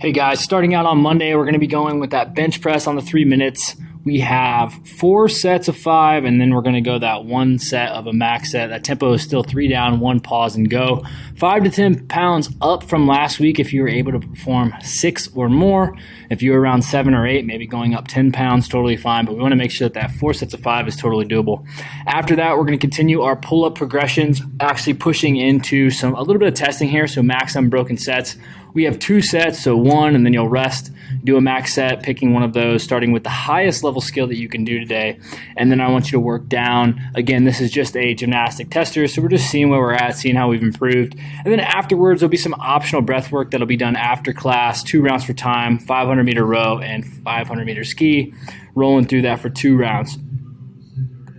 Hey guys, starting out on Monday, we're going to be going with that bench press on the 3 minutes. We have 4 sets of 5, and then we're going to go that 1 set of a max set. That tempo is still 3 down, 1 pause, and go. 5 to 10 pounds up from last week if you were able to perform 6 or more. If you were around 7 or 8, maybe going up 10 pounds, totally fine. But we want to make sure that 4 sets of 5 is totally doable. After that, we're going to continue our pull-up progressions, actually pushing into a little bit of testing here, so max unbroken sets. We have 2 sets, so 1, and then you'll rest, do a max set, picking one of those, starting with the highest level skill that you can do today. And then I want you to work down. Again, this is just a gymnastic tester, so we're just seeing where we're at, seeing how we've improved. And then afterwards, there'll be some optional breath work that'll be done after class, 2 rounds for time, 500-meter row, and 500-meter ski, rolling through that for 2 rounds.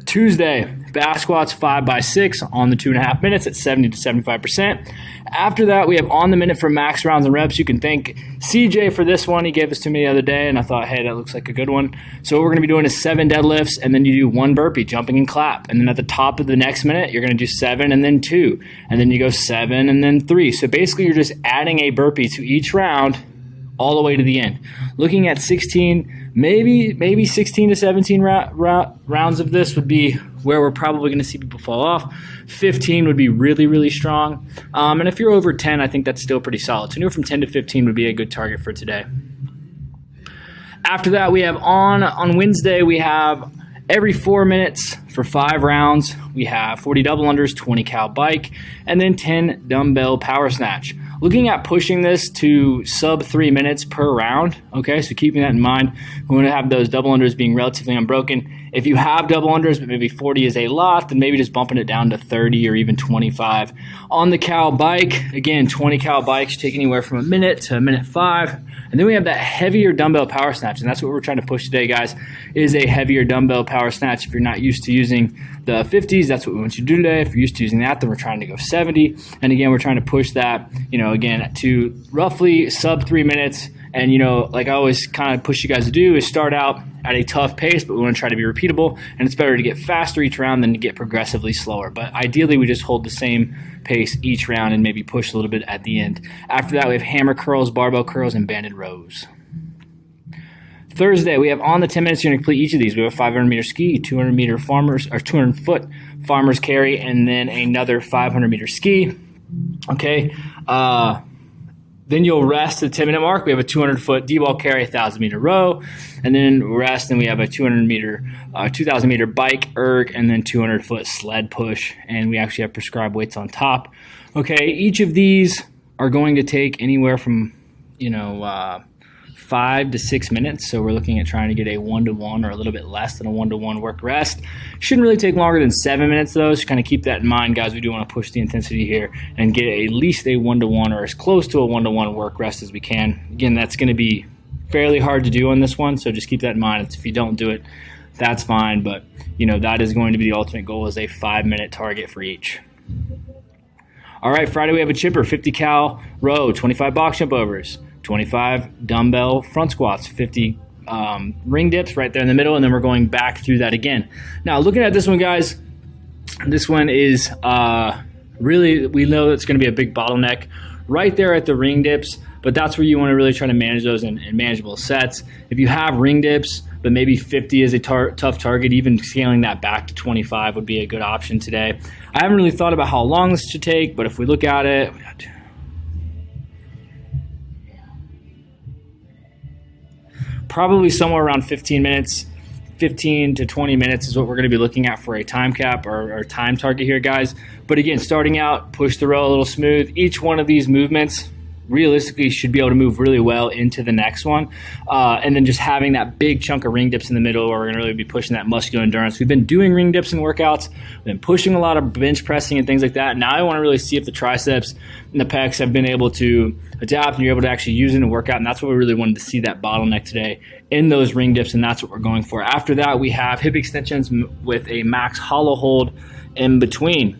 Tuesday, back squats 5x6 on the 2.5 minutes at 70 to 75%. After that, we have on the minute for max rounds and reps. You can thank CJ for this one. He gave this to me the other day, and I thought, hey, that looks like a good one. So what we're going to be doing is 7 deadlifts, and then you do 1 burpee, jumping and clap. And then at the top of the next minute, you're going to do 7 and then 2. And then you go 7 and then 3. So basically, you're just adding a burpee to each round all the way to the end. Looking at 16, maybe 16 to 17 rounds of this would be where we're probably going to see people fall off. 15 would be really, really strong. And if you're over 10, I think that's still pretty solid. So anywhere from 10 to 15 would be a good target for today. After that, we have on Wednesday, we have every 4 minutes for 5 rounds. We have 40 double unders, 20 cal bike, and then 10 dumbbell power snatch. Looking at pushing this to sub 3 minutes per round, okay, so keeping that in mind, we want to have those double unders being relatively unbroken. If you have double unders, but maybe 40 is a lot, then maybe just bumping it down to 30 or even 25. On the cal bike, again, 20 cal bikes take anywhere from a minute to a minute 5. And then we have that heavier dumbbell power snatch, and that's what we're trying to push today, guys, is a heavier dumbbell power snatch. If you're not used to using the 50s, that's what we want you to do today. If you're used to using that, then we're trying to go 70. And again, we're trying to push that, again, to roughly sub 3 minutes. And, like I always kind of push you guys to do is start out at a tough pace, but we want to try to be repeatable. And it's better to get faster each round than to get progressively slower. But ideally, we just hold the same pace each round and maybe push a little bit at the end. After that, we have hammer curls, barbell curls, and banded rows. Thursday, we have on the 10 minutes, you're going to complete each of these. We have a 500-meter ski, 200-meter farmers, or 200-foot farmer's carry, and then another 500-meter ski. Okay. Then you'll rest at the 10-minute mark. We have a 200-foot D-ball carry, 1,000-meter row, and then rest, and we have a 2,000-meter bike erg, and then 200-foot sled push, and we actually have prescribed weights on top. Okay, each of these are going to take anywhere from, 5 to 6 minutes, so we're looking at trying to get a 1-to-1 or a little bit less than a 1-to-1 work rest. Shouldn't really take longer than 7 minutes though, so kind of keep that in mind, guys. We do want to push the intensity here and get at least a 1-to-1 or as close to a 1-to-1 work rest as we can. Again, that's going to be fairly hard to do on this one, so just keep that in mind. If you don't do it, that's fine, but that is going to be the ultimate goal, is a 5-minute target for each. All right, Friday we have a chipper, 50 cal row, 25 box jump overs, 25 dumbbell front squats, 50 ring dips right there in the middle, and then we're going back through that again. Now, looking at this one, guys, this one is really, we know that's going to be a big bottleneck right there at the ring dips, but that's where you want to really try to manage those in manageable sets. If you have ring dips, but maybe 50 is a tough target, even scaling that back to 25 would be a good option today. I haven't really thought about how long this should take, but if we look at it, probably somewhere around 15 minutes, 15 to 20 minutes is what we're going to be looking at for a time cap or time target here, guys. But again, starting out, push the row a little smooth. Each one of these movements realistically should be able to move really well into the next one. And then just having that big chunk of ring dips in the middle where we're going to really be pushing that muscular endurance. We've been doing ring dips in workouts. We've been pushing a lot of bench pressing and things like that. Now I want to really see if the triceps and the pecs have been able to adapt and you're able to actually use it in a workout. And that's what we really wanted to see, that bottleneck today in those ring dips. And that's what we're going for. After that, we have hip extensions with a max hollow hold in between.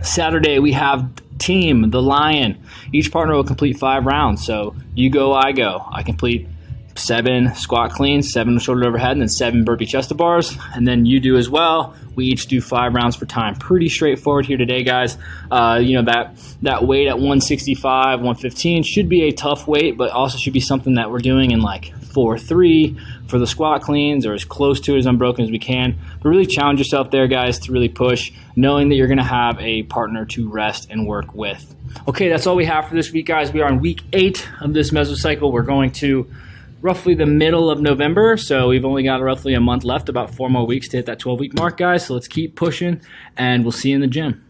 Saturday, we have team, the Lion. Each partner will complete 5 rounds. So you go, I go. I complete 7 squat cleans, 7 shoulder overhead, and then 7 burpee chest to bars. And then you do as well. We each do 5 rounds for time. Pretty straightforward here today, guys. That weight at 165, 115 should be a tough weight, but also should be something that we're doing in like 4-3 for the squat cleans, or as close to it as unbroken as we can. But really challenge yourself there, guys, to really push, knowing that you're going to have a partner to rest and work with. Okay, that's all we have for this week, guys. We are on week 8 of this mesocycle. We're going to roughly the middle of November, so we've only got roughly a month left, about 4 more weeks to hit that 12-week mark, guys. So let's keep pushing, and we'll see you in the gym.